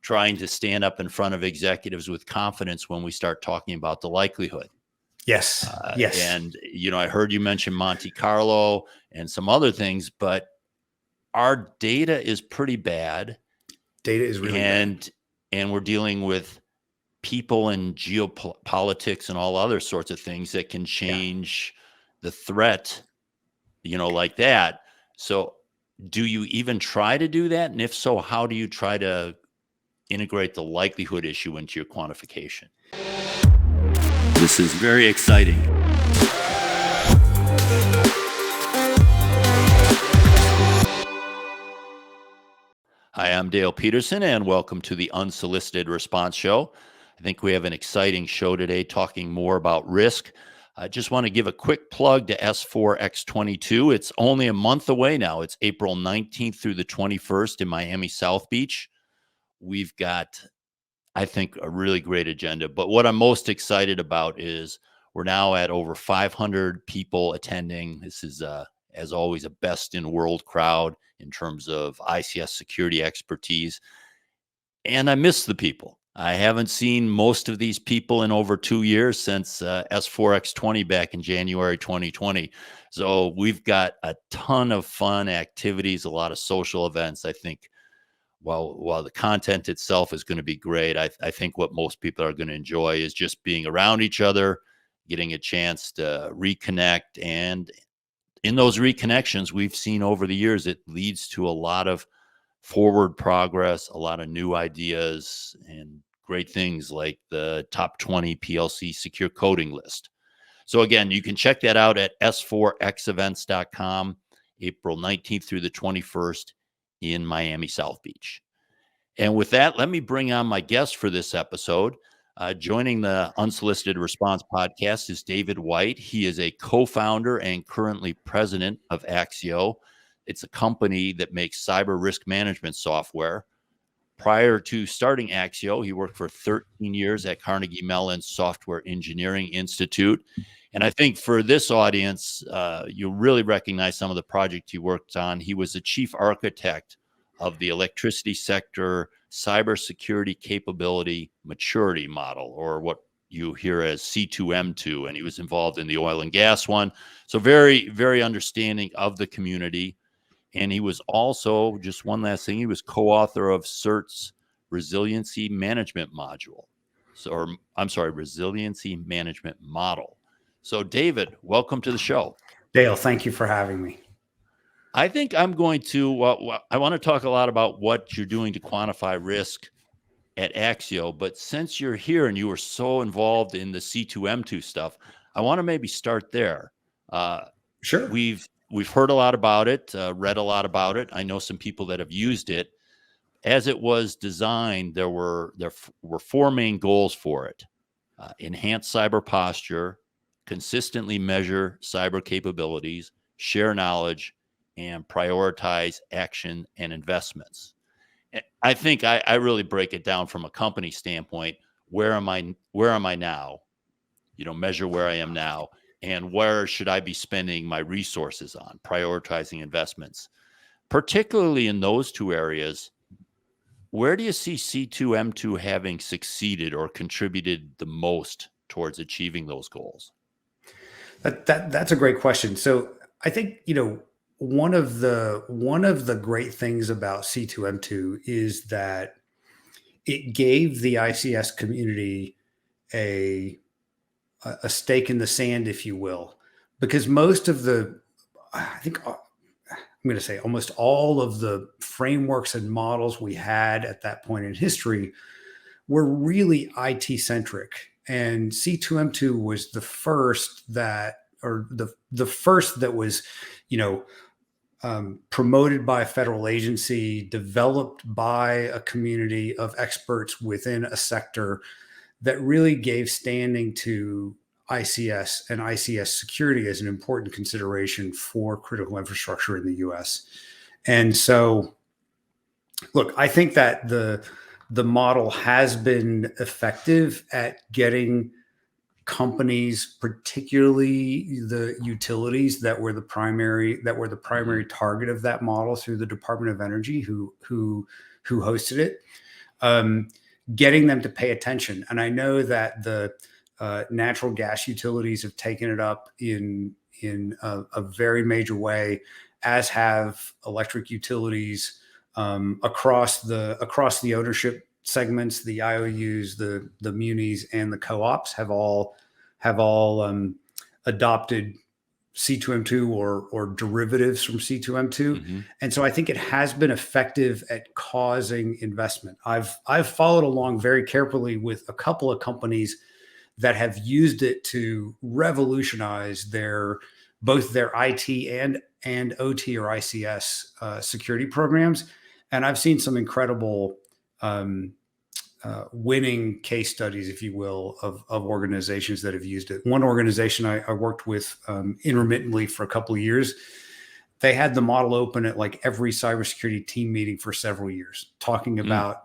trying to stand up in front of executives with confidence when we start talking about the likelihood. Yes. Yes. And, I heard you mention Monte Carlo and some other things, but our data is pretty bad. Data is really bad. And we're dealing with people and geopolitics and all other sorts of things that can change the threat, like that. So do you even try to do that? And if so, how do you try to integrate the likelihood issue into your quantification? This is very exciting. Hi, I'm Dale Peterson, and welcome to the Unsolicited Response Show. I think we have an exciting show today talking more about risk. I just want to give a quick plug to S4X22. It's only a month away now. It's April 19th through the 21st in Miami South Beach. We've got, I think, a really great agenda. But what I'm most excited about is we're now at over 500 people attending. This is, as always, a best-in-world crowd in terms of ICS security expertise. And I miss the people. I haven't seen most of these people in over 2 years since S4X20 back in January 2020. So we've got a ton of fun activities, a lot of social events. I think while the content itself is going to be great, I think what most people are going to enjoy is just being around each other, getting a chance to reconnect. And in those reconnections we've seen over the years, it leads to a lot of forward progress, a lot of new ideas, and great things like the top 20 PLC secure coding list. So again, you can check that out at s4xevents.com, April 19th through the 21st in Miami South Beach. And with that, let me bring on my guest for this episode. Joining the Unsolicited Response podcast is David White. He is a co-founder and currently president of Axio. It's a company that makes cyber risk management software. Prior to starting Axio, he worked for 13 years at Carnegie Mellon Software Engineering Institute. And I think for this audience, you'll really recognize some of the projects he worked on. He was the chief architect of the electricity sector cybersecurity capability maturity model, or what you hear as C2M2. And he was involved in the oil and gas one. So very, very understanding of the community. And he was also, just one last thing, he was co-author of CERT's Resiliency Management Module. Resiliency Management Model. So David, welcome to the show. Dale, thank you for having me. I think I'm going to, I want to talk a lot about what you're doing to quantify risk at Axio, but since you're here and you were so involved in the C2M2 stuff, I want to maybe start there. Sure. We've heard a lot about it, read a lot about it. I know some people that have used it. As it was designed, there were four main goals for it. Enhance cyber posture, consistently measure cyber capabilities, share knowledge, and prioritize action and investments. I think I really break it down from a company standpoint. Where am I now? Measure where I am now. And where should I be spending my resources on, prioritizing investments? Particularly in those two areas, where do you see C2M2 having succeeded or contributed the most towards achieving those goals? That's a great question. So I think, one of the great things about C2M2 is that it gave the ICS community a stake in the sand, if you will, because most of I think I'm going to say almost all of the frameworks and models we had at that point in history were really IT centric. And C2M2 was the first that was, promoted by a federal agency, developed by a community of experts within a sector that really gave standing to ICS and ICS security as an important consideration for critical infrastructure in the US. And so, look, I think that the model has been effective at getting companies, particularly the utilities that were the primary target of that model through the Department of Energy, who hosted it. um, getting them to pay attention. And I know that the natural gas utilities have taken it up in a very major way, as have electric utilities across the ownership segments. The IOUs, the munis, and the co-ops have all adopted C2M2 or derivatives from C2M2. Hmm. And so I think it has been effective at causing investment. I've followed along very carefully with a couple of companies that have used it to revolutionize both their IT and OT or ICS security programs. And I've seen some incredible um, winning case studies, if you will, of organizations that have used it. One organization I worked with intermittently for a couple of years, they had the model open at like every cybersecurity team meeting for several years, talking about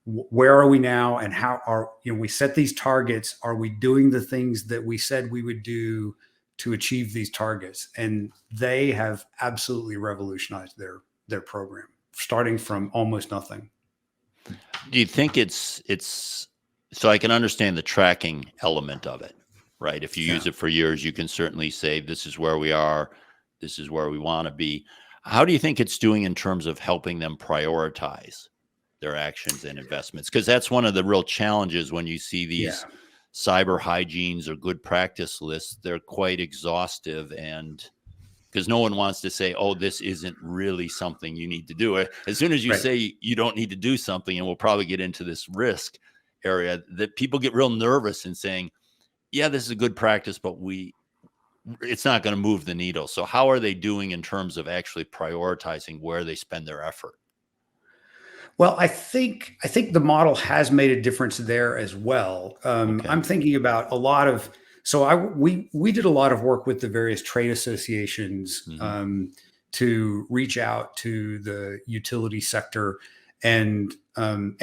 where are we now and how are, we set these targets. Are we doing the things that we said we would do to achieve these targets? And they have absolutely revolutionized their program, starting from almost nothing. Do you think it's so I can understand the tracking element of it, right? If you use it for years, you can certainly say, this is where we are, this is where we want to be. How do you think it's doing in terms of helping them prioritize their actions and investments? Because that's one of the real challenges when you see these cyber hygienes or good practice lists. They're quite exhaustive, and because no one wants to say, oh, this isn't really something you need to do. As soon as you say you don't need to do something, and we'll probably get into this risk area, that people get real nervous in saying, yeah, this is a good practice, but it's not going to move the needle. So how are they doing in terms of actually prioritizing where they spend their effort? Well, I think the model has made a difference there as well. Okay. I'm thinking about a lot of we did a lot of work with the various trade associations to reach out to the utility sector and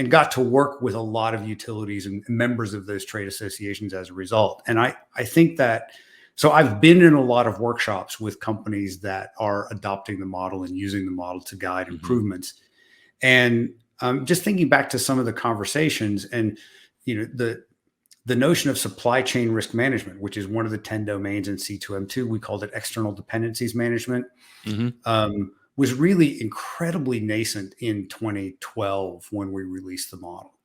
got to work with a lot of utilities and members of those trade associations as a result. And I think that so I've been in a lot of workshops with companies that are adopting the model and using the model to guide improvements. And just thinking back to some of the conversations and, the notion of supply chain risk management, which is one of the 10 domains in C2M2, we called it external dependencies management, was really incredibly nascent in 2012 when we released the model.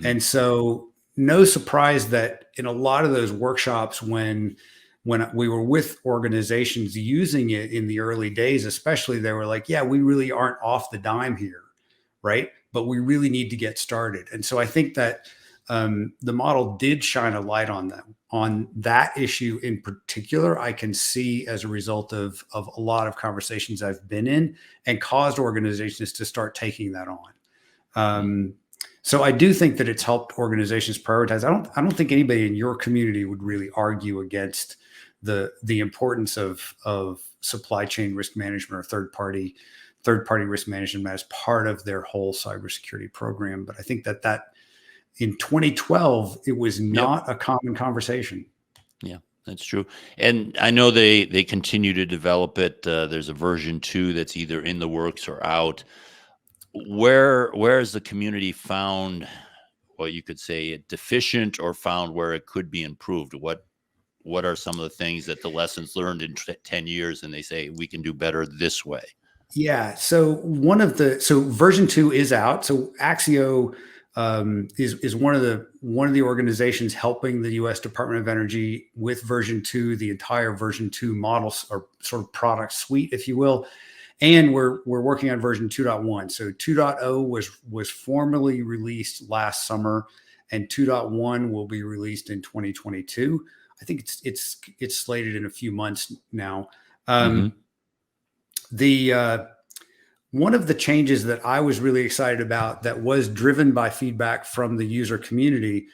And so no surprise that in a lot of those workshops, when we were with organizations using it in the early days, especially, they were like, yeah, we really aren't off the dime here. Right. But we really need to get started. And so I think that the model did shine a light on that issue in particular. I can see as a result of a lot of conversations I've been in, and caused organizations to start taking that on. So I do think that it's helped organizations prioritize. I don't think anybody in your community would really argue against the importance of supply chain risk management or third party risk management as part of their whole cybersecurity program. But I think that in 2012, it was not a common conversation. Yeah, that's true. And I know they continue to develop it. There's a version 2 that's either in the works or out. Where has the community found, well, you could say it deficient, or found where it could be improved? What are some of the things that the lessons learned in 10 years and they say we can do better this way? Yeah. So version 2 is out. So Axio is one of the organizations helping the U.S. Department of Energy with version 2, the entire version 2 models or sort of product suite, if you will. And we're working on version 2.1. So 2.0 was formally released last summer, and 2.1 will be released in 2022. I think it's slated in a few months now. One of the changes that I was really excited about that was driven by feedback from the user community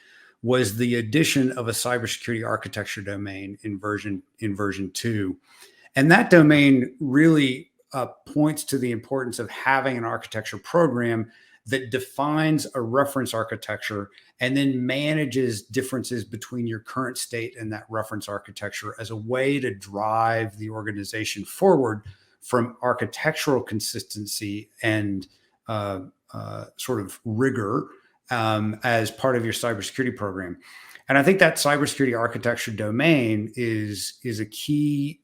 was the addition of a cybersecurity architecture domain in version 2. And that domain really points to the importance of having an architecture program that defines a reference architecture and then manages differences between your current state and that reference architecture as a way to drive the organization forward from architectural consistency and sort of rigor as part of your cybersecurity program. And I think that cybersecurity architecture domain is a key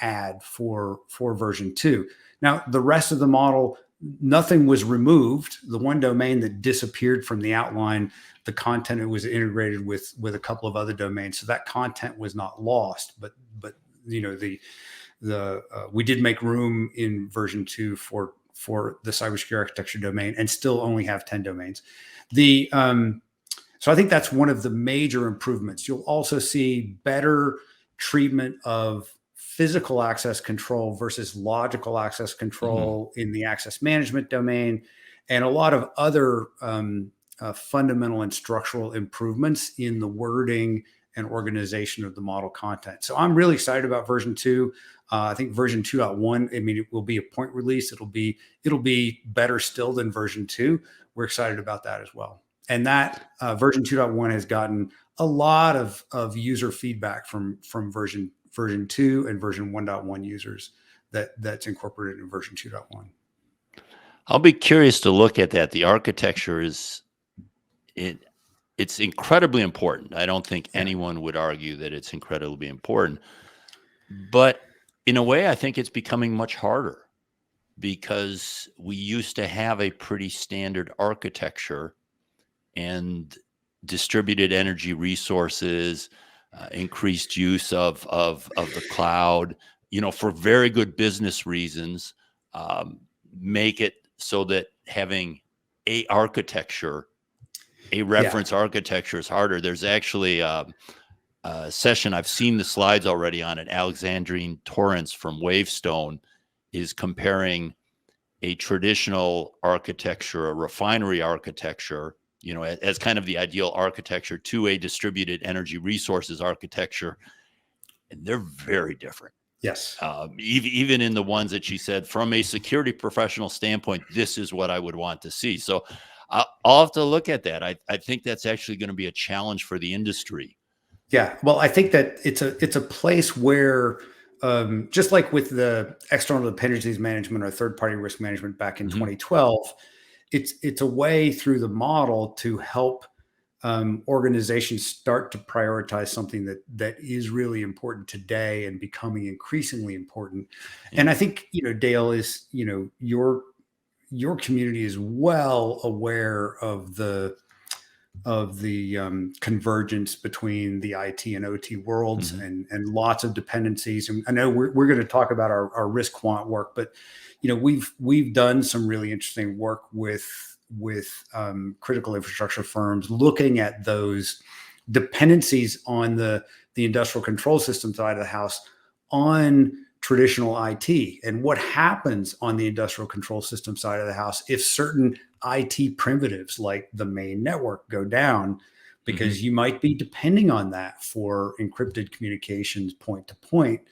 add for version 2. Now, the rest of the model, nothing was removed. The one domain that disappeared from the outline, the content, it was integrated with a couple of other domains, so that content was not lost. But we did make room in version 2 for the cybersecurity architecture domain, and still only have 10 domains. So I think that's one of the major improvements. You'll also see better treatment of physical access control versus logical access control in the access management domain, and a lot of other fundamental and structural improvements in the wording and organization of the model content. So I'm really excited about version 2. I think version 2.1, I mean, it will be a point release. It'll be better still than version 2. We're excited about that as well. And that version 2.1 has gotten a lot of user feedback from version 2 and version 1.1 users that's incorporated in version 2.1. I'll be curious to look at that. The architecture it's incredibly important. I don't think anyone would argue that it's incredibly important, but in a way, I think it's becoming much harder, because we used to have a pretty standard architecture, and distributed energy resources, increased use of the cloud, for very good business reasons, make it so that having a architecture, a reference architecture, is harder. There's actually a session, I've seen the slides already on it. Alexandrine Torrance from Wavestone is comparing a traditional architecture, a refinery architecture, as kind of the ideal architecture, to a distributed energy resources architecture. And they're very different. Yes. Even in the ones that she said, from a security professional standpoint, this is what I would want to see. So I'll have to look at that. I think that's actually going to be a challenge for the industry. Yeah. Well, I think that it's a place where, just like with the external dependencies management or third-party risk management back in 2012, it's a way through the model to help organizations start to prioritize something that is really important today and becoming increasingly important. Yeah. And I think, Dale, is, your community is well aware of the convergence between the IT and OT worlds, and lots of dependencies. And I know we're going to talk about our risk quant work, but we've done some really interesting work with critical infrastructure firms, looking at those dependencies on the industrial control system side of the house on traditional IT, and what happens on the industrial control system side of the house if certain IT primitives like the main network go down, because you might be depending on that for encrypted communications point to point,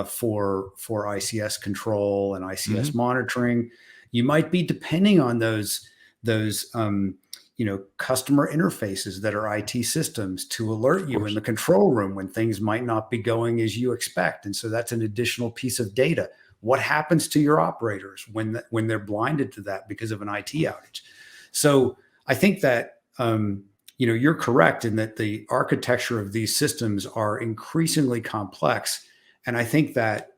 for ICS control and ICS monitoring. You might be depending on those customer interfaces that are IT systems to alert you in the control room when things might not be going as you expect. And so that's an additional piece of data. What happens to your operators when they're blinded to that because of an IT outage? So I think that, you're correct in that the architecture of these systems are increasingly complex. And I think that,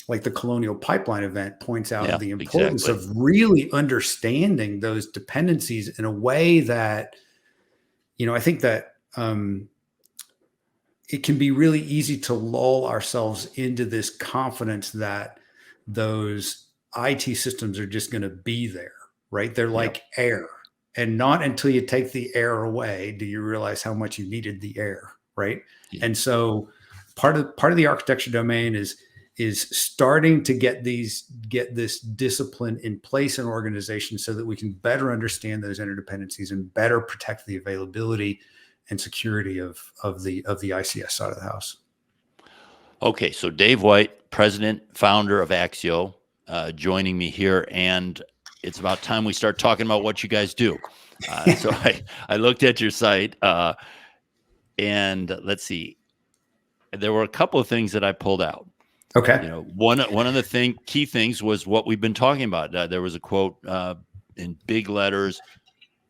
like the Colonial Pipeline event points out the importance of really understanding those dependencies in a way that, I think that it can be really easy to lull ourselves into this confidence that those IT systems are just going to be there, right? They're like air. And not until you take the air away do you realize how much you needed the air, right? Yeah. And so part of the architecture domain is starting to get this discipline in place in organizations so that we can better understand those interdependencies and better protect the availability and security of the ICS side of the house. Okay, so Dave White, president, founder of Axio, joining me here, and it's about time we start talking about what you guys do. So I looked at your site, and let's see, there were a couple of things that I pulled out. Okay. One of the key things was what we've been talking about. There was a quote in big letters,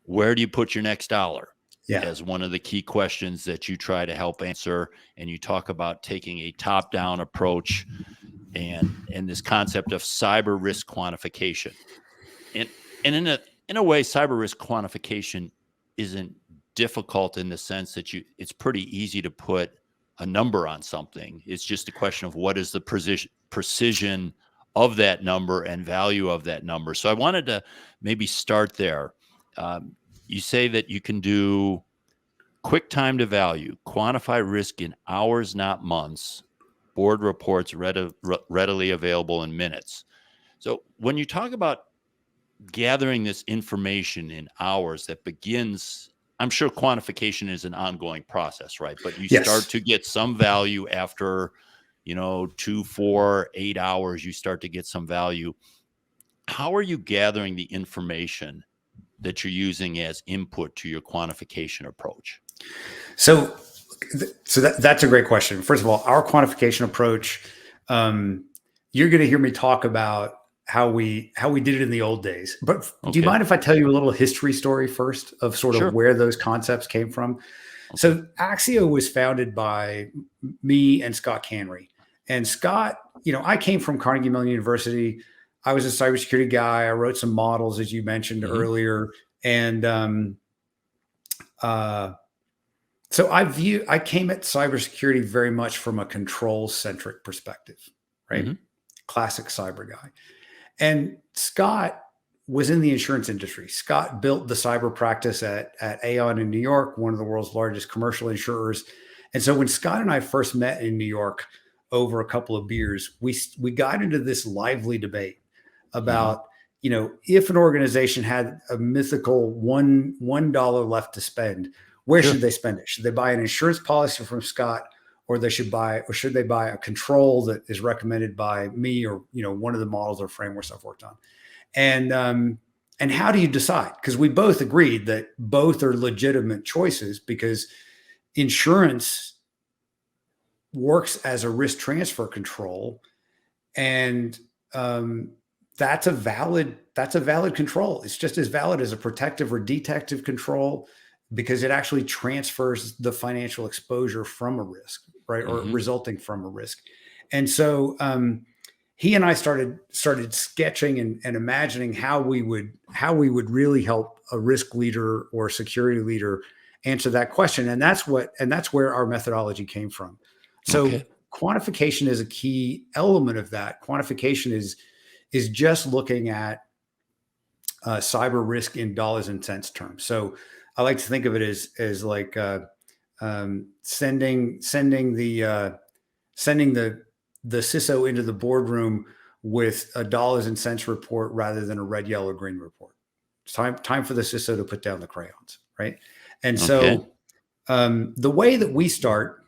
where do you put your next dollar? Yeah. As one of the key questions that you try to help answer. And you talk about taking a top-down approach and this concept of cyber risk quantification. And in a way, cyber risk quantification isn't difficult in the sense that it's pretty easy to put a number on something. It's just a question of what is the precision of that number and value of that number. So I wanted to maybe start there. You say that you can do quick time to value, quantify risk in hours, not months, board reports readily available in minutes. So when you talk about gathering this information in hours that begins, I'm sure quantification is an ongoing process, right? But you start to get some value after, 2, 4, 8 hours, you start to get some value. How are you gathering the information that you're using as input to your quantification approach? So that's a great question. First of all, our quantification approach, you're going to hear me talk about how we did it in the old days. But do you mind if I tell you a little history story first of sort of where those concepts came from? Okay. So Axio was founded by me and Scott Canry. And Scott, I came from Carnegie Mellon University. I was a cybersecurity guy. I wrote some models, as you mentioned earlier. And so I came at cybersecurity very much from a control-centric perspective, right? Classic cyber guy. And Scott was in the insurance industry. Scott built the cyber practice at Aon in New York, one of the world's largest commercial insurers. And so when Scott and I first met in New York over a couple of beers, we got into this lively debate about, if an organization had a mythical $1 left to spend, where should they spend it? Should they buy an insurance policy from Scott, or should they buy a control that is recommended by me, or one of the models or frameworks I've worked on? And how do you decide? Because we both agreed that both are legitimate choices, because insurance works as a risk transfer control, and that's a valid control. It's just as valid as a protective or detective control, because it actually transfers the financial exposure from a risk, right? Or resulting from a risk. And so he and I started sketching and imagining how we would really help a risk leader or security leader answer that question. And that's where our methodology came from. So quantification is a key element of that. Quantification is just looking at cyber risk in dollars and cents terms. So I like to think of it as like sending the CISO into the boardroom with a dollars and cents report rather than a red, yellow, green report. It's time for the CISO to put down the crayons, right? And so the way that we start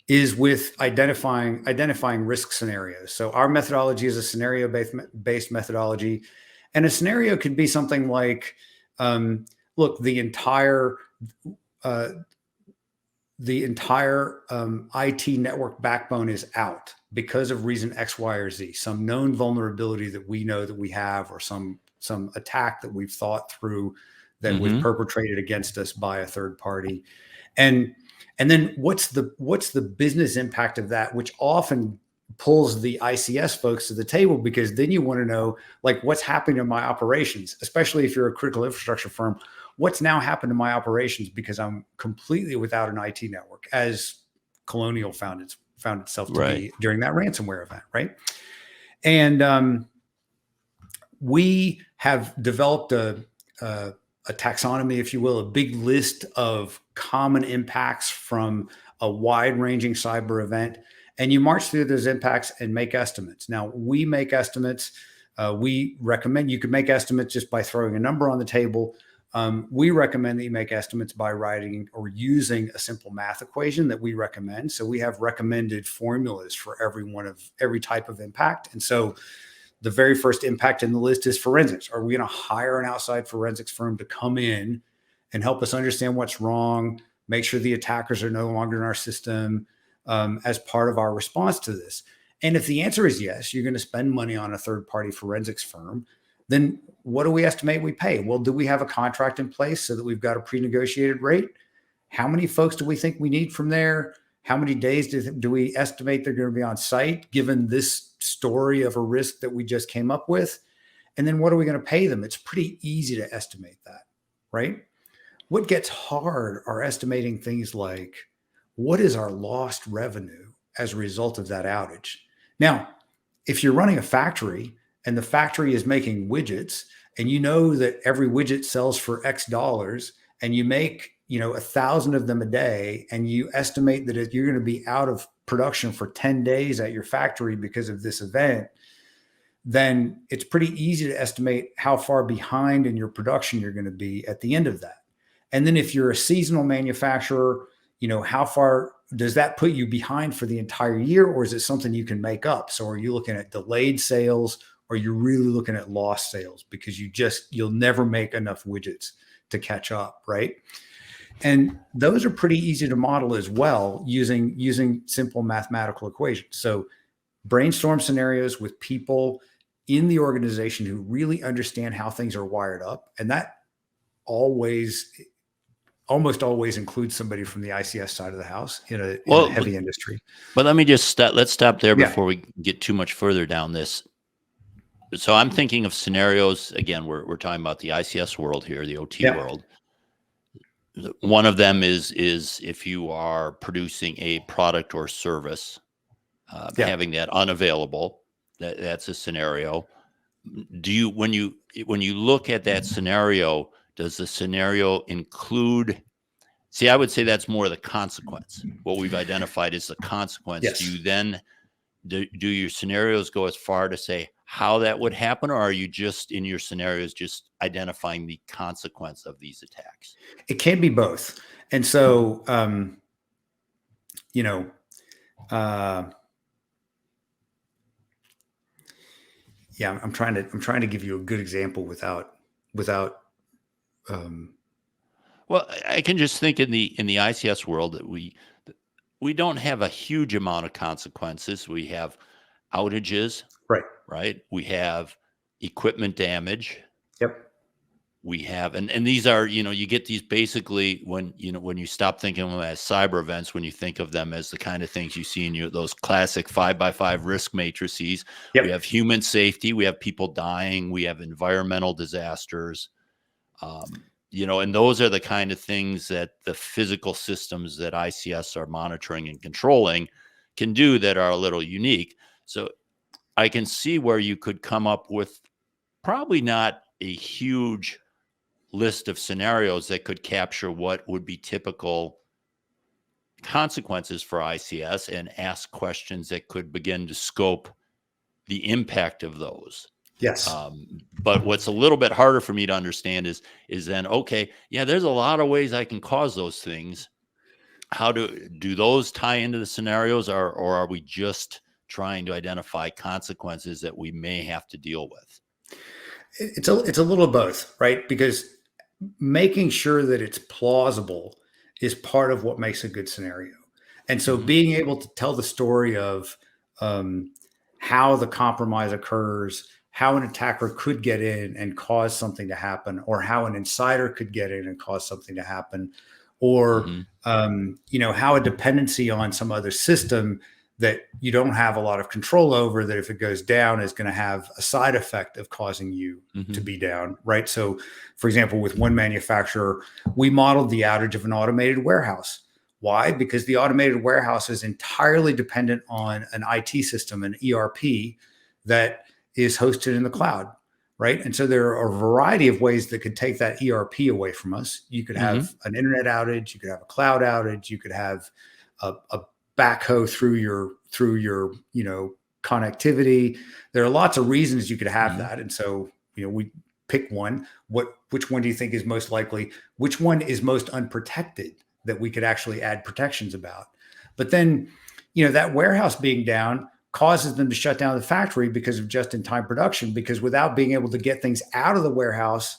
is with identifying risk scenarios. So our methodology is a scenario-based methodology, and a scenario could be something like, look, the entire IT network backbone is out because of reason X, Y, or Z, some known vulnerability that we know that we have, or some attack that we've thought through that was perpetrated against us by a third party. And then what's the business impact of that, which often pulls the ICS folks to the table, because then you want to know, like, what's happening to my operations, especially if you're a critical infrastructure firm. What's now happened to my operations because I'm completely without an IT network, as Colonial found itself to be during that ransomware event, right? And we have developed a taxonomy, if you will, a big list of common impacts from a wide-ranging cyber event. And you march through those impacts and make estimates. Now, we make estimates. We recommend you can make estimates just by throwing a number on the table. We recommend that you make estimates by writing or using a simple math equation that we recommend. So we have recommended formulas for every type of impact. And so the very first impact in the list is forensics. Are we going to hire an outside forensics firm to come in and help us understand what's wrong, make sure the attackers are no longer in our system, as part of our response to this? And if the answer is yes, you're going to spend money on a third-party forensics firm. then what do we estimate we pay? Well, do we have a contract in place so that we've got a pre-negotiated rate? How many folks do we think we need from there? How many days do we estimate they're going to be on site, given this story of a risk that we just came up with? And then what are we going to pay them? It's pretty easy to estimate that, right? What gets hard are estimating things like, what is our lost revenue as a result of that outage? Now, if you're running a factory and the factory is making widgets, and you know that every widget sells for X dollars, and you make 1,000 of them a day, and you estimate that if you're going to be out of production for 10 days at your factory because of this event, then it's pretty easy to estimate how far behind in your production you're going to be at the end of that. And then if you're a seasonal manufacturer, how far does that put you behind for the entire year, or is it something you can make up? So are you looking at delayed sales, or you're really looking at lost sales because you'll never make enough widgets to catch up, right? And those are pretty easy to model as well using simple mathematical equations. So brainstorm scenarios with people in the organization who really understand how things are wired up. And that almost always includes somebody from the ICS side of the house in a heavy industry. But let me let's stop there before we get too much further down this. So I'm thinking of scenarios, again, we're talking about the ICS world here, the OT world. One of them is if you are producing a product or service, having that unavailable, that's a scenario. When you look at that scenario, does the scenario include? See, I would say that's more the consequence. What we've identified is the consequence. Yes. Do you then do your scenarios go as far to say how that would happen, or are you just in your scenarios just identifying the consequence of these attacks? It can be both. And so, I'm trying to give you a good example without. Well, I can just think in the ICS world that we don't have a huge amount of consequences. We have outages, right? We have equipment damage. Yep. We have, and these are, you get these basically when you stop thinking of them as cyber events, when you think of them as the kind of things you see in those classic 5x5 risk matrices. Yep. We have human safety, we have people dying, we have environmental disasters, and those are the kind of things that the physical systems that ICS are monitoring and controlling can do that are a little unique. So I can see where you could come up with probably not a huge list of scenarios that could capture what would be typical consequences for ICS and ask questions that could begin to scope the impact of those. Yes. But what's a little bit harder for me to understand is then, okay, yeah, there's a lot of ways I can cause those things. How do those tie into the scenarios, or are we just trying to identify consequences that we may have to deal with? It's a little of both, right? Because making sure that it's plausible is part of what makes a good scenario. And so being able to tell the story of how the compromise occurs, how an attacker could get in and cause something to happen, or how an insider could get in and cause something to happen, or how a dependency on some other system that you don't have a lot of control over, that if it goes down is going to have a side effect of causing you to be down, right? So, for example, with one manufacturer, we modeled the outage of an automated warehouse. Why? Because the automated warehouse is entirely dependent on an IT system, an ERP, that is hosted in the cloud, right? And so there are a variety of ways that could take that ERP away from us. You could have an internet outage, you could have a cloud outage, you could have a backhoe through your connectivity. There are lots of reasons you could have that. And so, we pick one. Which one do you think is most likely? Which one is most unprotected that we could actually add protections about? But then, that warehouse being down causes them to shut down the factory because of just-in-time production, because without being able to get things out of the warehouse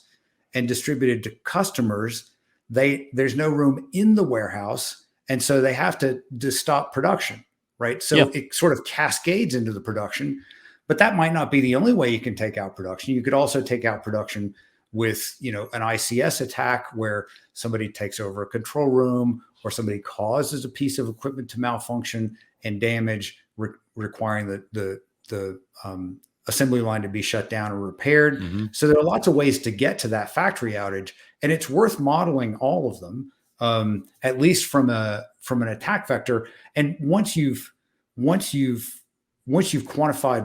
and distributed to customers, there's no room in the warehouse. And so they have to stop production, right? So it sort of cascades into the production. But that might not be the only way you can take out production. You could also take out production with, an ICS attack where somebody takes over a control room or somebody causes a piece of equipment to malfunction and damage, requiring the assembly line to be shut down or repaired. Mm-hmm. So there are lots of ways to get to that factory outage, and it's worth modeling all of them, at least from an attack vector. And once you've quantified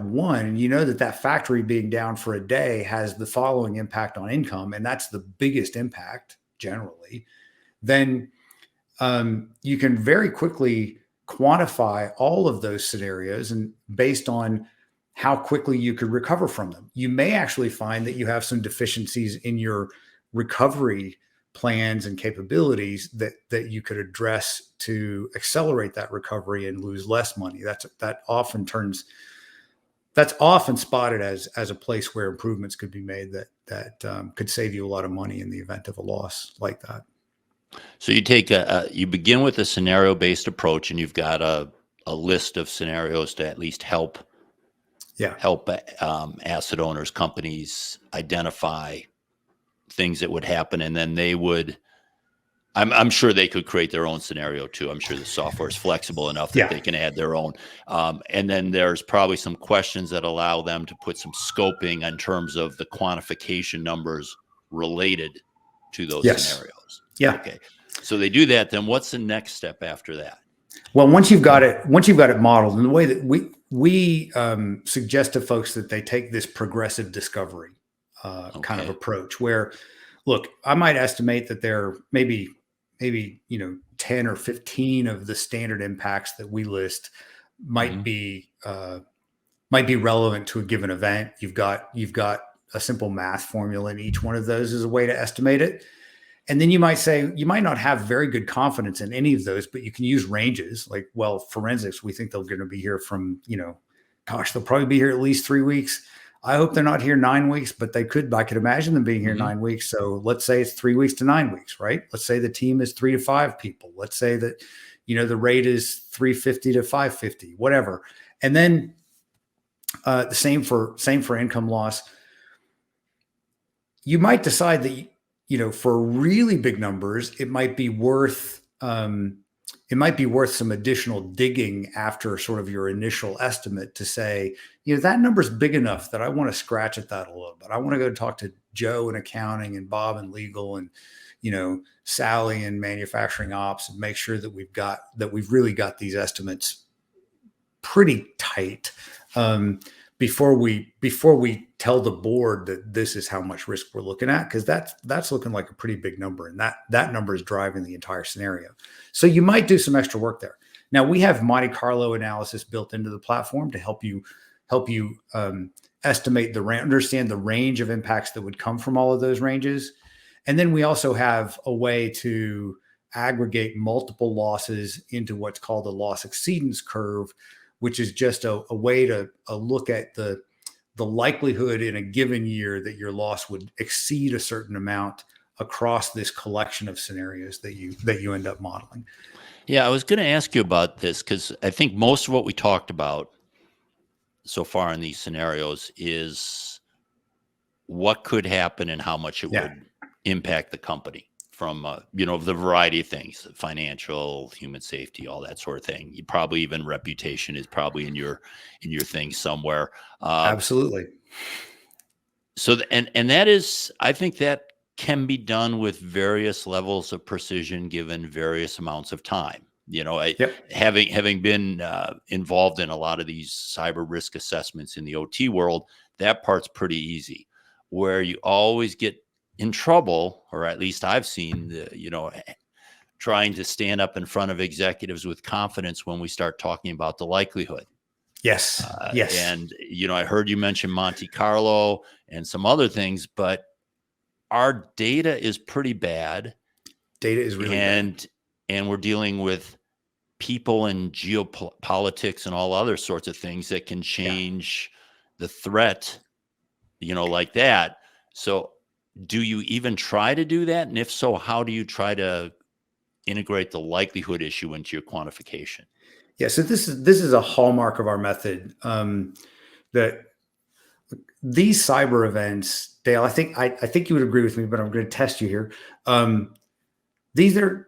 one, and you know that factory being down for a day has the following impact on income, and that's the biggest impact generally, then you can very quickly quantify all of those scenarios, and based on how quickly you could recover from them. You may actually find that you have some deficiencies in your recovery plans and capabilities that you could address to accelerate that recovery and lose less money. That's often spotted as a place where improvements could be made that could save you a lot of money in the event of a loss like that. So you take you begin with a scenario-based approach, and you've got a list of scenarios to at least help asset owners, companies identify things that would happen, and then they would. I'm sure they could create their own scenario too. I'm sure the software is flexible enough that they can add their own. And then there's probably some questions that allow them to put some scoping in terms of the quantification numbers related to those scenarios. Yeah. Okay. So they do that. Then what's the next step after that? Well, once you've got it modeled, and the way that we suggest to folks that they take this progressive discovery kind of approach, where, look, I might estimate that there are maybe 10 or 15 of the standard impacts that we list might be relevant to a given event. You've got a simple math formula in each one of those as a way to estimate it. And then you might say, you might not have very good confidence in any of those, but you can use ranges. Like, well, forensics, we think they're going to be here from, they'll probably be here at least 3 weeks. I hope they're not here 9 weeks, but I could imagine them being here 9 weeks. So let's say it's 3 weeks to 9 weeks, right? Let's say the team is 3 to 5 people. Let's say that, the rate is 350 to 550, whatever. And then the same for income loss. You might decide that, for really big numbers, it might be worth some additional digging after sort of your initial estimate to say, that number's big enough that I want to scratch at that a little bit. I want to go talk to Joe in accounting and Bob in legal and, Sally in manufacturing ops, and make sure that we've really got these estimates pretty tight before we tell the board that this is how much risk we're looking at, because that's looking like a pretty big number, and that number is driving the entire scenario. So you might do some extra work there. Now, we have Monte Carlo analysis built into the platform to help you estimate understand the range of impacts that would come from all of those ranges. And then we also have a way to aggregate multiple losses into what's called the loss exceedance curve, which is just a way to look at the likelihood in a given year that your loss would exceed a certain amount across this collection of scenarios that you end up modeling. Yeah, I was going to ask you about this, because I think most of what we talked about so far in these scenarios is what could happen and how much it would impact the company from, the variety of things, financial, human safety, all that sort of thing. You probably even reputation is probably in your thing somewhere. Absolutely. So, and that is, I think that can be done with various levels of precision given various amounts of time. Having been involved in a lot of these cyber risk assessments in the OT world, that part's pretty easy. Where you always get in trouble, or at least I've seen, trying to stand up in front of executives with confidence when we start talking about the likelihood. Yes. Yes. And, I heard you mention Monte Carlo and some other things, but our data is pretty bad. Data is really bad. And we're dealing with people and geopolitics and all other sorts of things that can change the threat, like that. So do you even try to do that? And if so, how do you try to integrate the likelihood issue into your quantification? Yeah. So this is a hallmark of our method, that these cyber events, Dale, I think you would agree with me, but I'm going to test you here. These are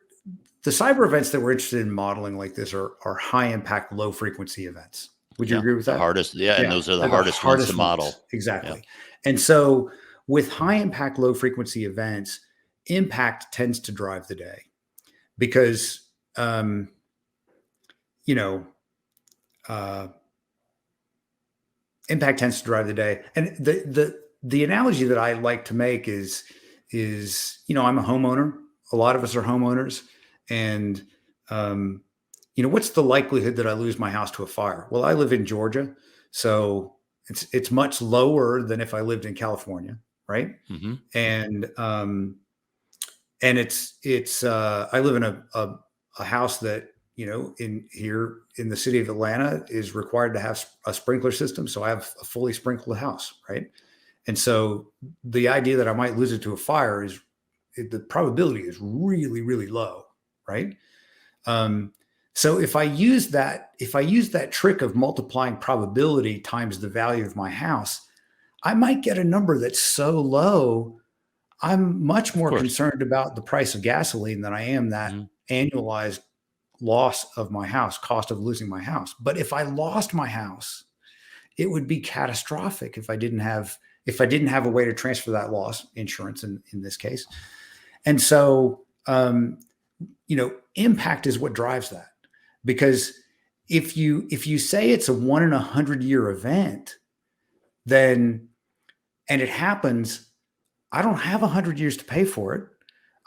the cyber events that we're interested in modeling like this are high impact, low frequency events. Would you Yeah, agree with the that? hardest. Yeah, and Yeah, those are the they're the hardest ones to hardest ones. model. Yeah. Exactly. And so with high impact, low frequency events, impact tends to drive the day because, you know, uh, impact tends to drive the day. And the analogy that I like to make is I'm a homeowner. A lot of us are homeowners, and um, what's the likelihood that I lose my house to a fire? Well, I live in Georgia, so it's much lower than if I lived in California, right? Mm-hmm. And it's I live in a house that in here in the city of Atlanta is required to have a sprinkler system, so I have a fully sprinkled house, right? And so the idea that I might lose it to a fire the probability is really, really low, right? um, so if I use that trick of multiplying probability times the value of my house, I might get a number that's so low. I'm much Of more course. concerned about the price of gasoline than I am that Mm-hmm. annualized loss of my house, cost of losing my house. But if I lost my house, it would be catastrophic if I didn't have a way to transfer that loss, insurance in this case. And so impact is what drives that. Because if you say it's a 1 in 100 year event, then and it happens, I don't have 100 years to pay for it.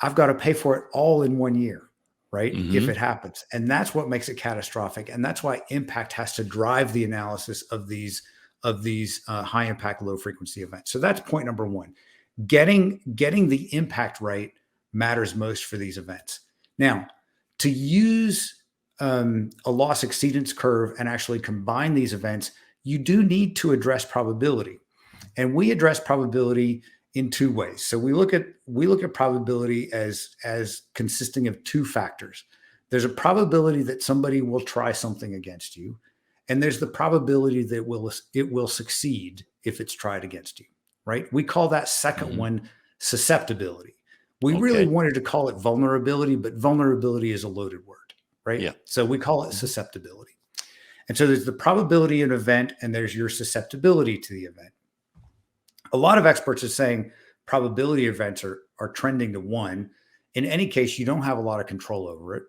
I've got to pay for it all in 1 year, right? If Mm-hmm. it happens. And that's what makes it catastrophic. And that's why impact has to drive the analysis of these high impact, low frequency events. So that's point number one. Getting the impact right matters most for these events. Now, to use a loss exceedance curve and actually combine these events, you do need to address probability. And we address probability in two ways. So we look at probability as consisting of two factors. There's a probability that somebody will try something against you, and there's the probability that it will succeed if it's tried against you, right? We call that second Mm-hmm. one susceptibility. We really Okay. wanted to call it vulnerability, but vulnerability is a loaded word, right? Yeah. So we call it Mm-hmm. susceptibility. And so there's the probability of an event, and there's your susceptibility to the event. A lot of experts are saying probability events are trending to one. In any case, you don't have a lot of control over it.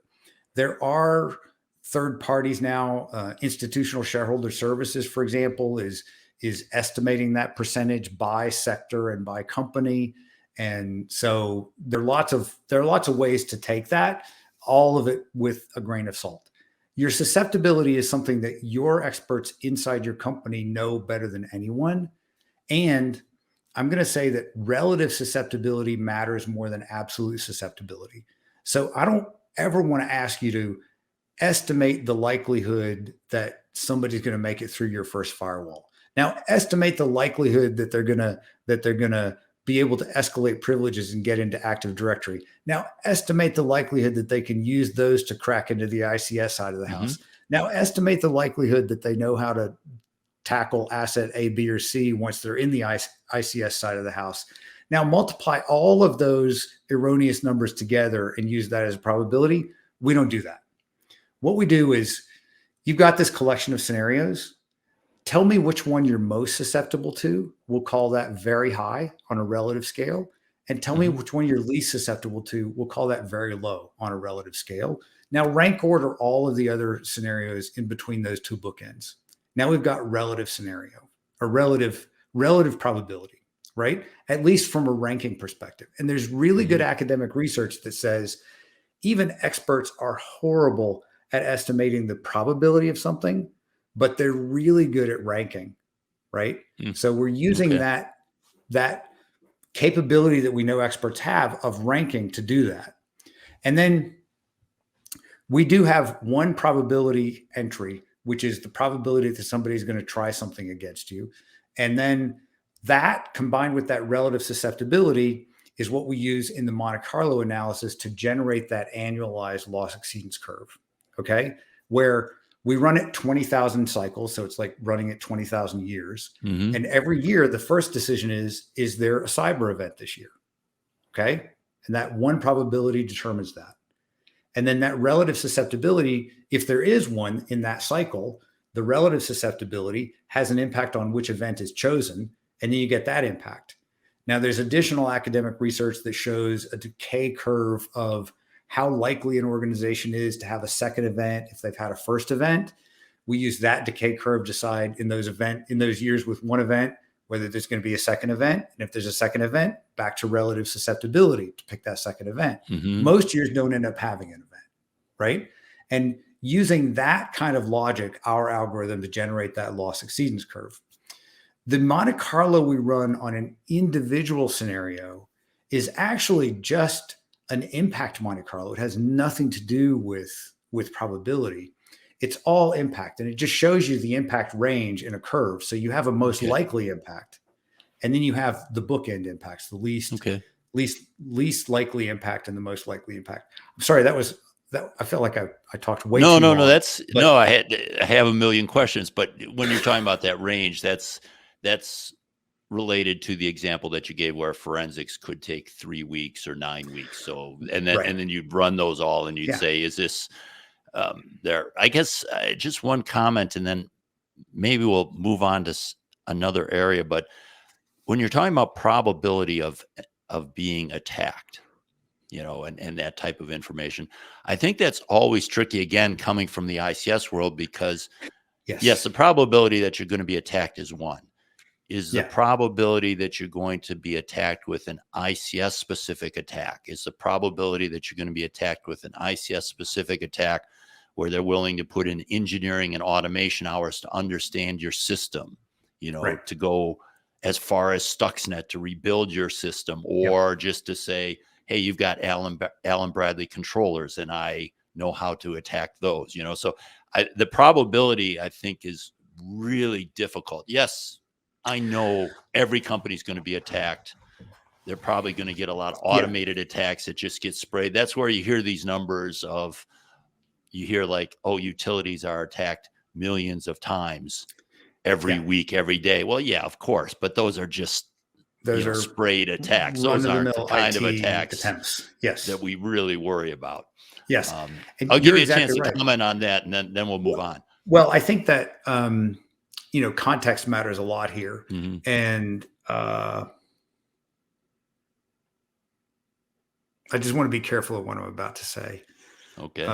There are third parties now, institutional shareholder services, for example, is estimating that percentage by sector and by company. And so there are lots of ways to take that, all of it with a grain of salt. Your susceptibility is something that your experts inside your company know better than anyone. And I'm going to say that relative susceptibility matters more than absolute susceptibility. So I don't ever want to ask you to estimate the likelihood that somebody's going to make it through your first firewall. Now, estimate the likelihood that they're going to be able to escalate privileges and get into Active Directory. Now, estimate the likelihood that they can use those to crack into the ICS side of the Mm-hmm. house. Now, estimate the likelihood that they know how to tackle asset A, B, or C once they're in the ICS side of the house. Now multiply all of those erroneous numbers together and use that as a probability. We don't do that. What we do is you've got this collection of scenarios. Tell me which one you're most susceptible to. We'll call that very high on a relative scale. And tell me Mm-hmm. which one you're least susceptible to. We'll call that very low on a relative scale. Now rank order all of the other scenarios in between those two bookends. Now we've got relative scenario or relative probability, right? At least from a ranking perspective. And there's really good Mm-hmm. academic research that says even experts are horrible at estimating the probability of something, but they're really good at ranking, right? Mm. So we're using Okay. that capability that we know experts have of ranking to do that. And then we do have one probability entry, which is the probability that somebody's going to try something against you. And then that combined with that relative susceptibility is what we use in the Monte Carlo analysis to generate that annualized loss exceedance curve. Okay. Where We run it 20,000 cycles. So it's like running it 20,000 years. Mm-hmm. And every year, the first decision is there a cyber event this year? Okay. And that one probability determines that. And then that relative susceptibility, if there is one in that cycle, the relative susceptibility has an impact on which event is chosen. And then you get that impact. Now, there's additional academic research that shows a decay curve of how likely an organization is to have a second event if they've had a first event. We use that decay curve to decide in those years with one event whether there's going to be a second event. And if there's a second event, back to relative susceptibility to pick that second event. Mm-hmm. Most years don't end up having an event, right? And using that kind of logic, our algorithm to generate that loss exceedance curve. The Monte Carlo we run on an individual scenario is actually just an impact Monte Carlo. It has nothing to do with probability. It's all impact. And it just shows you the impact range in a curve. So you have a most likely impact. And then you have the bookend impacts, the least likely impact and the most likely impact. I'm sorry, I felt like I talked way too long. No, I have a million questions, but when you're talking about that range, that's related to the example that you gave where forensics could take 3 weeks or 9 weeks. So, and then you'd run those all and you'd say, is this there? I guess just one comment, and then maybe we'll move on to another area. But when you're talking about probability of being attacked, and that type of information, I think that's always tricky, again, coming from the ICS world, because yes, the probability that you're going to be attacked is one. Is the probability that you're going to be attacked with an ICS specific attack? Is the probability that you're going to be attacked with an ICS specific attack where they're willing to put in engineering and automation hours to understand your system, to go as far as Stuxnet to rebuild your system, or just to say, hey, you've got Allen Bradley controllers and I know how to attack those, So the probability, I think, is really difficult. Yes, I know every company's going to be attacked. They're probably going to get a lot of automated attacks that just get sprayed. That's where you hear these numbers you hear like, oh, utilities are attacked millions of times every week, every day. Well, yeah, of course. But those are just sprayed attacks. Those aren't the kind of attacks that we really worry about. Yes. I'll give you a chance to comment on that, and then we'll move on. Well, I think that, context matters a lot here. Mm-hmm. And I just want to be careful of what I'm about to say. Okay.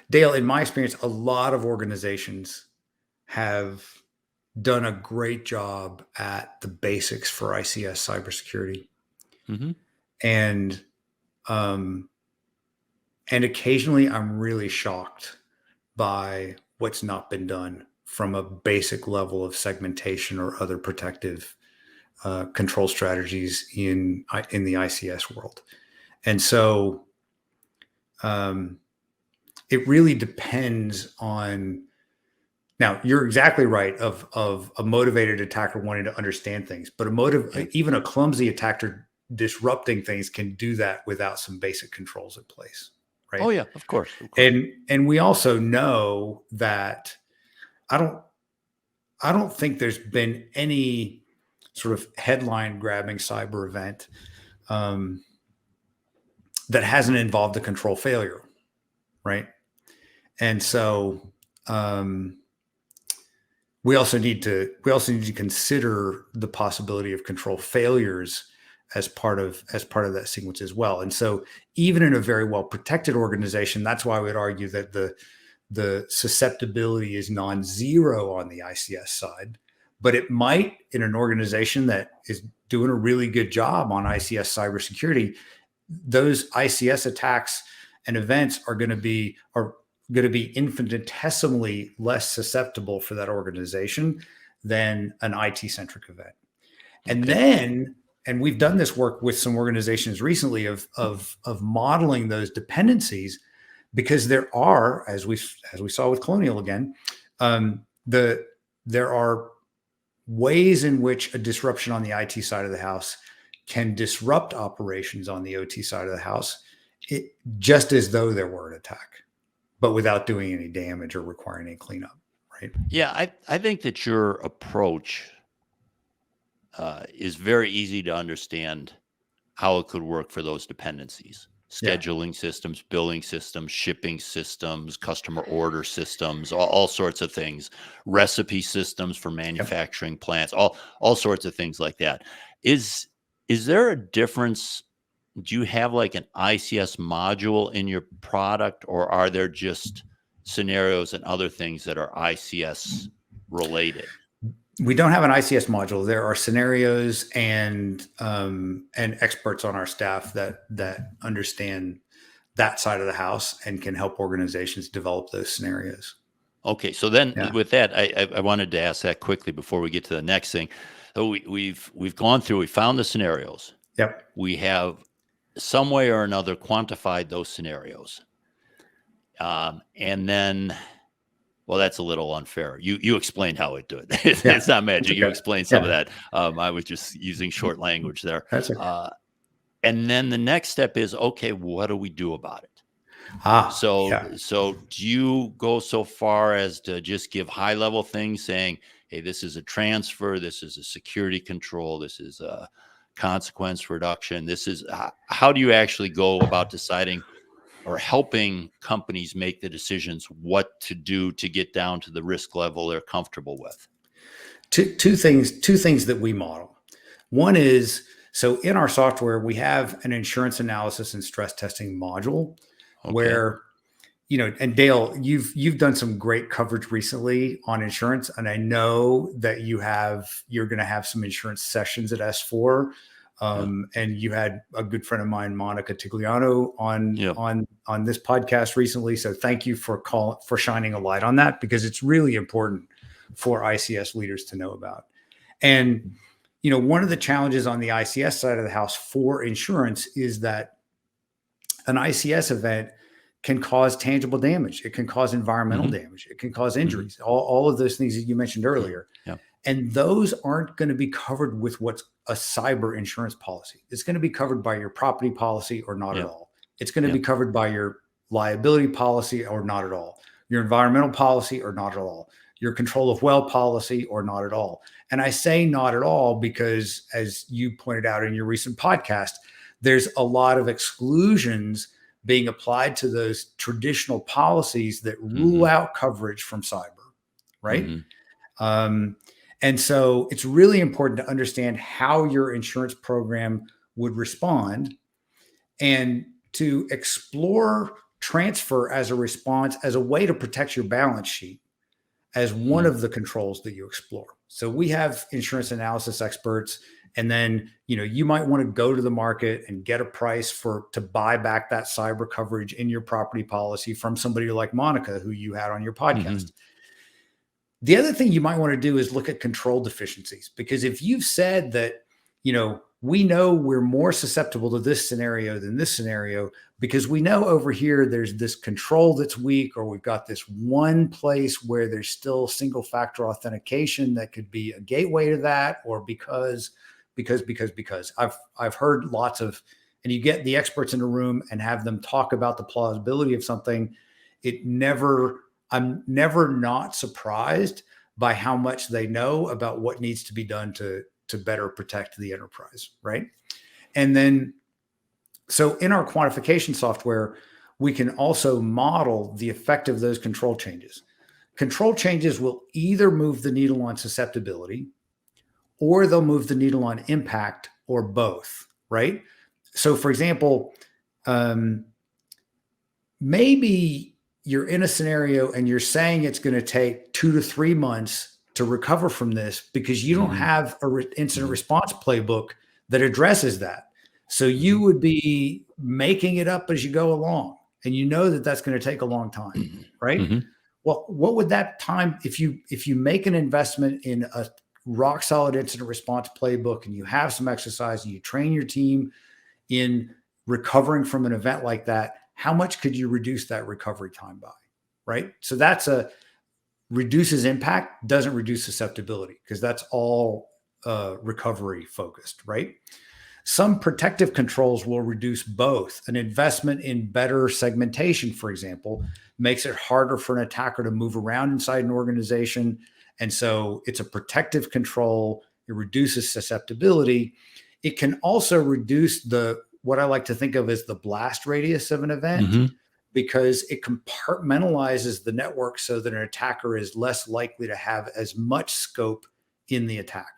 Dale, in my experience, a lot of organizations have done a great job at the basics for ICS cybersecurity. Mm-hmm. And occasionally I'm really shocked by what's not been done from a basic level of segmentation or other protective control strategies in the ICS world. And so it really depends on. Now, you're exactly right of a motivated attacker wanting to understand things, but even a clumsy attacker disrupting things can do that without some basic controls in place, right? Oh yeah, of course. And we also know that I don't think there's been any sort of headline grabbing cyber event that hasn't involved a control failure, right? And so we also need to consider the possibility of control failures as part of that sequence as well. And so even in a very well protected organization, that's why I would argue that the susceptibility is non-zero on the ICS side, but it might in an organization that is doing a really good job on ICS cybersecurity. Those ICS attacks and events are going to be infinitesimally less susceptible for that organization than an IT-centric event. And we've done this work with some organizations recently of modeling those dependencies, because there are, as we saw with Colonial again, there are ways in which a disruption on the IT side of the house can disrupt operations on the OT side of the house it just as though there were an attack, but without doing any damage or requiring any cleanup, right? Yeah, I think that your approach is very easy to understand how it could work for those dependencies. Yeah. Scheduling systems, billing systems, shipping systems, customer order systems, all sorts of things, recipe systems for Yep. manufacturing plants, all sorts of things like that. Is there a difference? Do you have like an ICS module in your product, or are there just scenarios and other things that are ICS related? We don't have an ICS module. There are scenarios and experts on our staff that understand that side of the house and can help organizations develop those scenarios. Okay, so then Yeah. with that, I wanted to ask that quickly before we get to the next thing. So we've gone through, we found the scenarios. Yep. We have some way or another quantified those scenarios. And then, well, that's a little unfair. You explained how it did. Yeah. It's not magic. Okay. You explained some of Yeah. that. I was just using short language there. That's okay. And then the next step is, okay, what do we do about it? Yeah. So do you go so far as to just give high level things saying, hey, this is a transfer, this is a security control, this is a consequence reduction, this is how do you actually go about deciding or helping companies make the decisions what to do to get down to the risk level they're comfortable with? Two things that we model. One is, so in our software, we have an insurance analysis and stress testing module Okay. where, and Dale, you've done some great coverage recently on insurance, and I know that you're going to have some insurance sessions at S4. Yeah. And you had a good friend of mine, Monica Tigliano, Yep. on this podcast recently. So thank you for shining a light on that, because it's really important for ICS leaders to know about. And one of the challenges on the ICS side of the house for insurance is that an ICS event can cause tangible damage. It can cause environmental damage. It can cause injuries. All of those things that you mentioned earlier. Yeah. And those aren't going to be covered with what's a cyber insurance policy. It's going to be covered by your property policy or not at all. It's going to be covered by your liability policy or not at all. Your environmental policy or not at all. Your control of well policy or not at all. And I say not at all because, as you pointed out in your recent podcast, there's a lot of exclusions being applied to those traditional policies that rule out coverage from cyber, right? And so it's really important to understand how your insurance program would respond and to explore transfer as a response, as a way to protect your balance sheet, as one of the controls that you explore. So we have insurance analysis experts, and then you might want to go to the market and get a price to buy back that cyber coverage in your property policy from somebody like Monica, who you had on your podcast. The other thing you might want to do is look at control deficiencies, because if you've said that, we know we're more susceptible to this scenario than this scenario, because we know over here there's this control that's weak, or we've got this one place where there's still single factor authentication that could be a gateway to that, or because I've heard lots of, and you get the experts in the room and have them talk about the plausibility of something. I'm never not surprised by how much they know about what needs to be done to better protect the enterprise, right? And then, so in our quantification software, we can also model the effect of those control changes. Control changes will either move the needle on susceptibility, or they'll move the needle on impact, or both, right? So for example, maybe you're in a scenario and you're saying it's going to take 2 to 3 months to recover from this because you don't have an incident response playbook that addresses that. So you would be making it up as you go along, and that that's going to take a long time, right? Well, what would that time, if you make an investment in a rock solid incident response playbook, and you have some exercise and you train your team in recovering from an event like that, how much could you reduce that recovery time by, right? So that's reduces impact, doesn't reduce susceptibility, because that's all recovery focused, right? Some protective controls will reduce both. An investment in better segmentation, for example, makes it harder for an attacker to move around inside an organization. And so it's a protective control. It reduces susceptibility. It can also reduce what I like to think of as the blast radius of an event, Mm-hmm. because it compartmentalizes the network so that an attacker is less likely to have as much scope in the attack,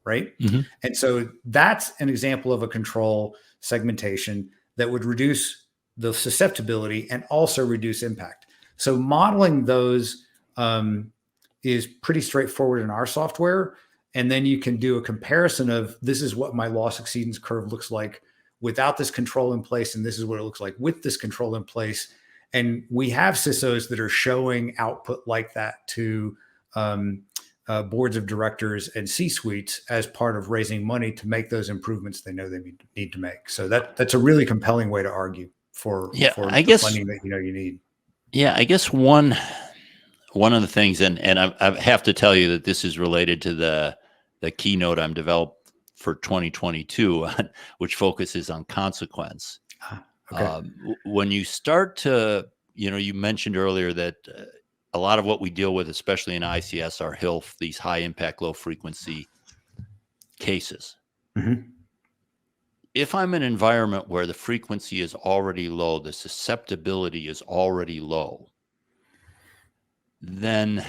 right? Mm-hmm. And so that's an example of a control segmentation that would reduce the susceptibility and also reduce impact. So modeling those is pretty straightforward in our software. And then you can do a comparison of, this is what my loss exceedance curve looks like without this control in place, and this is what it looks like with this control in place. And we have CISOs that are showing output like that to boards of directors and C-suites as part of raising money to make those improvements they know they need to make. So that's a really compelling way to argue for I the guess funding that you need. Yeah, I guess one of the things, and I have to tell you that this is related to the keynote I'm developed for 2022, which focuses on consequence. Okay. When you start to, you mentioned earlier that a lot of what we deal with, especially in ICS, are HILF, these high impact, low frequency cases. Mm-hmm. If I'm in an environment where the frequency is already low, the susceptibility is already low, then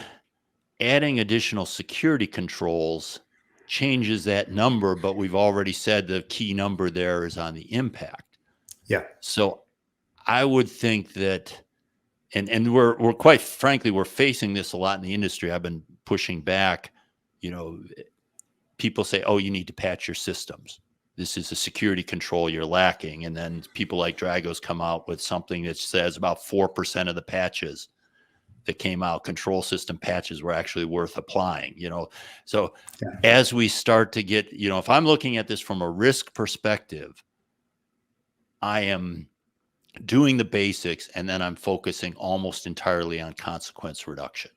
adding additional security controls changes that number, but we've already said the key number there is on the impact. Yeah. So I would think that, and we're quite frankly, we're facing this a lot in the industry. I've been pushing back, people say, oh, you need to patch your systems. This is a security control you're lacking. And then people like Dragos come out with something that says about 4% of the patches that came out, control system patches, were actually worth applying, So Yeah. as we start to get, if I'm looking at this from a risk perspective, I am doing the basics, and then I'm focusing almost entirely on consequence reduction.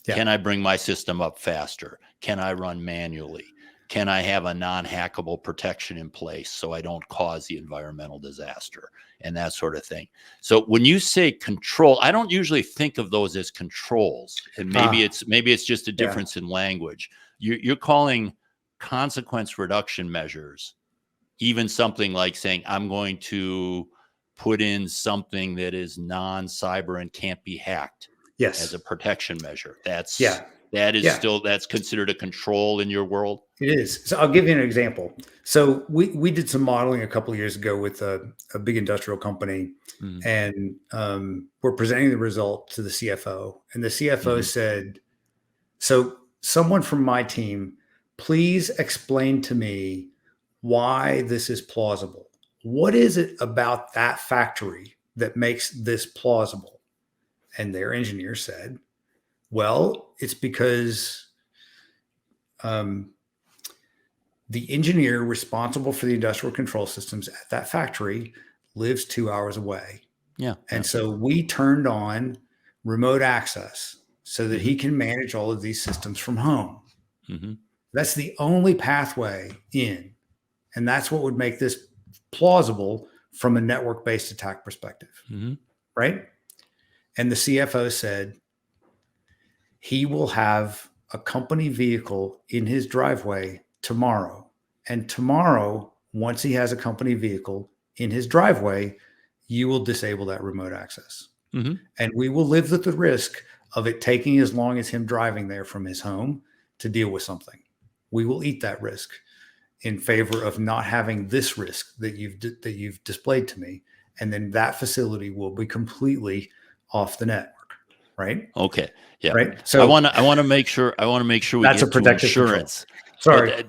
Yeah. Can I bring my system up faster? Can I run manually? Can I have a non-hackable protection in place so I don't cause the environmental disaster and that sort of thing? So when you say control, I don't usually think of those as controls, and maybe it's just a difference in language. You're calling consequence reduction measures, even something like saying, I'm going to put in something that is non-cyber and can't be hacked. Yes. As a protection measure. That's considered a control in your world. It is. So I'll give you an example. So we did some modeling a couple of years ago with a big industrial company, and we're presenting the result to the CFO, and the CFO said, so someone from my team, please explain to me why this is plausible. What is it about that factory that makes this plausible? And their engineer said, well, it's because the engineer responsible for the industrial control systems at that factory lives 2 hours away. Yeah. And so we turned on remote access so that he can manage all of these systems from home. That's the only pathway in. And that's what would make this plausible from a network-based attack perspective. Right? And the CFO said he will have a company vehicle in his driveway tomorrow. And tomorrow, once he has a company vehicle in his driveway, you will disable that remote access. And we will live with the risk of it taking as long as him driving there from his home to deal with something. We will eat that risk in favor of not having this risk that you've displayed to me. And then that facility will be completely off the network, right? Okay. Yeah. Right. So I want to make sure we that's get a protective to insurance. Sorry.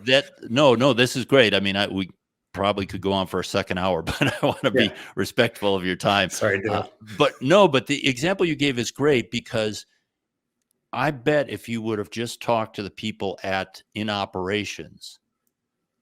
No, this is great. I mean, we probably could go on for a second hour, but I want to be respectful of your time. Sorry, Dale. But the example you gave is great, because I bet if you would have just talked to the people in operations,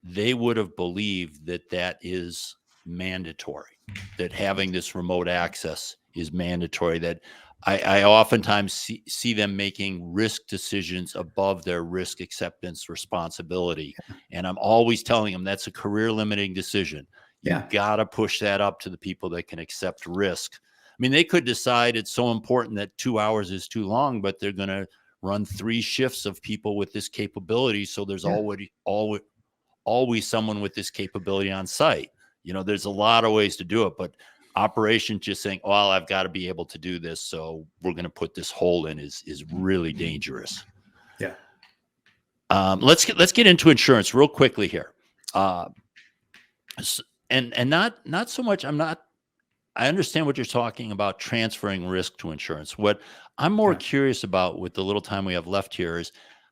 they would have believed that is mandatory, that having this remote access is mandatory, that I oftentimes see them making risk decisions above their risk acceptance responsibility. And I'm always telling them that's a career limiting decision. You Yeah. got to push that up to the people that can accept risk. I mean, they could decide it's so important that 2 hours is too long, but they're going to run 3 shifts of people with this capability. So there's Yeah. always someone with this capability on site. There's a lot of ways to do it, but operations just saying, well, I've got to be able to do this, so we're going to put this hole in is really dangerous. Yeah. Let's get into insurance real quickly here. And not so much, I understand what you're talking about, transferring risk to insurance. What I'm more Yeah. curious about with the little time we have left here is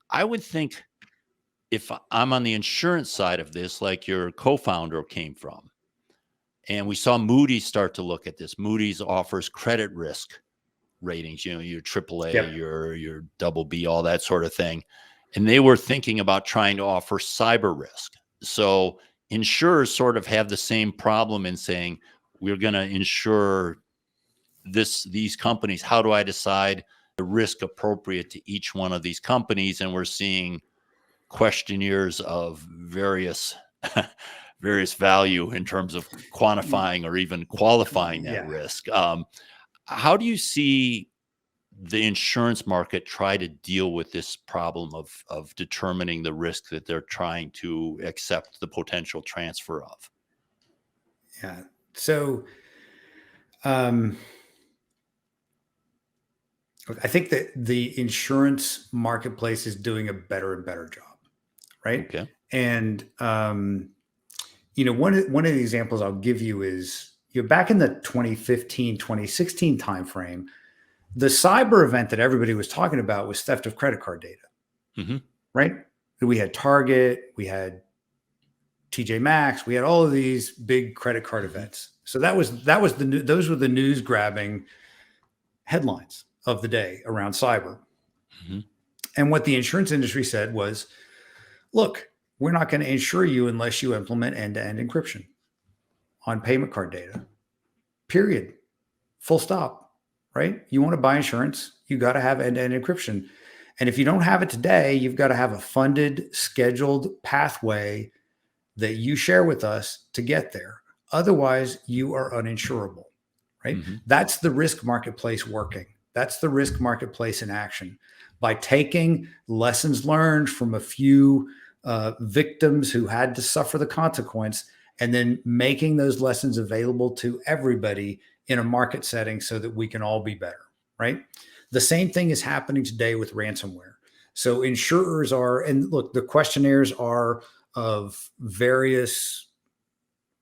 I would think if I'm on the insurance side of this, like your co-founder came from, and we saw Moody's start to look at this. Moody's offers credit risk ratings, your AAA, Yep. your double B, all that sort of thing. And they were thinking about trying to offer cyber risk. So insurers sort of have the same problem in saying, we're going to insure these companies. How do I decide the risk appropriate to each one of these companies? And we're seeing questionnaires of various value in terms of quantifying or even qualifying that Yeah. risk. How do you see the insurance market try to deal with this problem of determining the risk that they're trying to accept the potential transfer of? Yeah. So, um, look, I think that the insurance marketplace is doing a better and better job, right? Okay. And one of the examples I'll give you is back in the 2015, 2016 timeframe, the cyber event that everybody was talking about was theft of credit card data, Mm-hmm. right? We had Target, we had TJ Maxx, we had all of these big credit card Mm-hmm. events. So those were the news grabbing headlines of the day around cyber. Mm-hmm. And what the insurance industry said was, look, we're not going to insure you unless you implement end-to-end encryption on payment card data. Period. Full stop. Right? You want to buy insurance, you got to have end-to-end encryption. And if you don't have it today, you've got to have a funded, scheduled pathway that you share with us to get there. Otherwise, you are uninsurable. Right? Mm-hmm. That's the risk marketplace working. That's the risk marketplace in action. By taking lessons learned from a few victims who had to suffer the consequence, and then making those lessons available to everybody in a market setting so that we can all be better, right? The same thing is happening today with ransomware. So insurers and look, the questionnaires are of various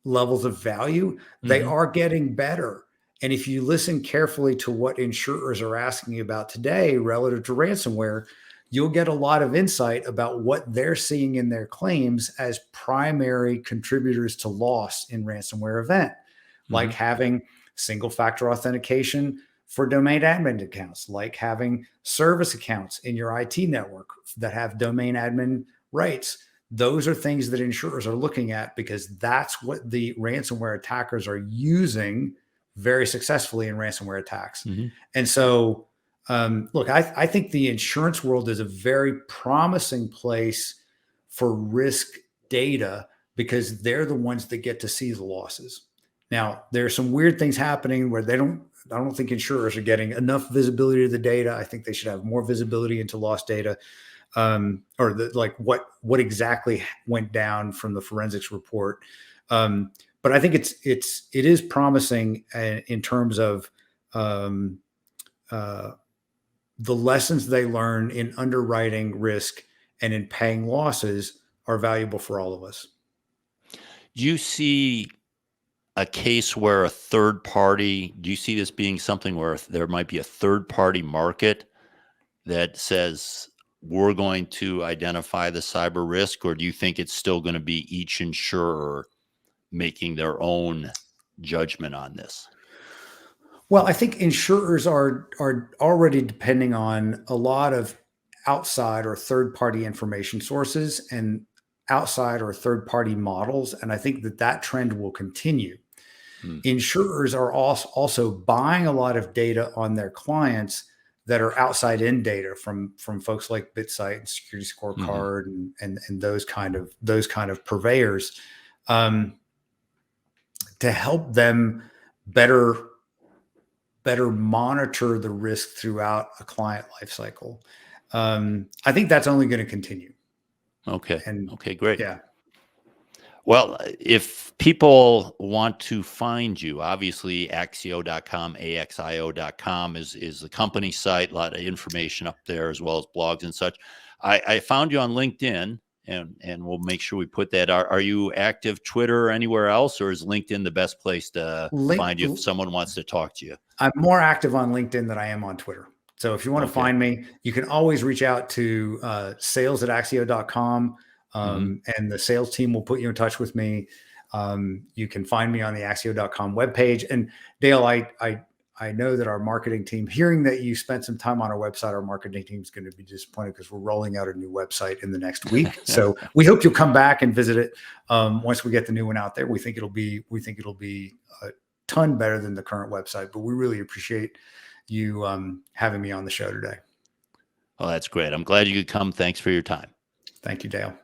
levels of value. They Mm-hmm. are getting better. And if you listen carefully to what insurers are asking about today relative to ransomware, you'll get a lot of insight about what they're seeing in their claims as primary contributors to loss in ransomware event, like Mm-hmm. having single factor authentication for domain admin accounts, like having service accounts in your IT network that have domain admin rights. Those are things that insurers are looking at because that's what the ransomware attackers are using very successfully in ransomware attacks. Mm-hmm. And so, look, I think the insurance world is a very promising place for risk data because they're the ones that get to see the losses. Now, there are some weird things happening where I don't think insurers are getting enough visibility to the data. I think they should have more visibility into loss data, like what exactly went down from the forensics report. But I think it is promising in terms of the lessons they learn in underwriting risk and in paying losses are valuable for all of us. Do you see a case where do you see this being something where there might be a third party market that says we're going to identify the cyber risk, or do you think it's still going to be each insurer making their own judgment on this? Well, I think insurers are already depending on a lot of outside or third party information sources and outside or third party models, and I think that trend will continue. Insurers are also buying a lot of data on their clients that are outside in data from folks like BitSight and Security Scorecard and those kind of purveyors, to help them better monitor the risk throughout a client lifecycle. I think that's only going to continue. Okay. And okay, great. yeah. Well, if people want to find you, obviously Axio.com, AXIO.com is the company site, a lot of information up there as well as blogs and such. I found you on LinkedIn, and we'll make sure we put that. Are you active Twitter or anywhere else, or is LinkedIn the best place to find you if someone wants to talk to you? I'm more active on LinkedIn than I am on Twitter. So if you want to find me, you can always reach out to sales@axio.com. And the sales team will put you in touch with me. You can find me on the Axio.com webpage. And Dale, I know that our marketing team, hearing that you spent some time on our website, our marketing team is going to be disappointed because we're rolling out a new website in the next week. So we hope you'll come back and visit it once we get the new one out there. We think it'll be a ton better than the current website. But we really appreciate you having me on the show today. Well, that's great. I'm glad you could come. Thanks for your time. Thank you, Dale.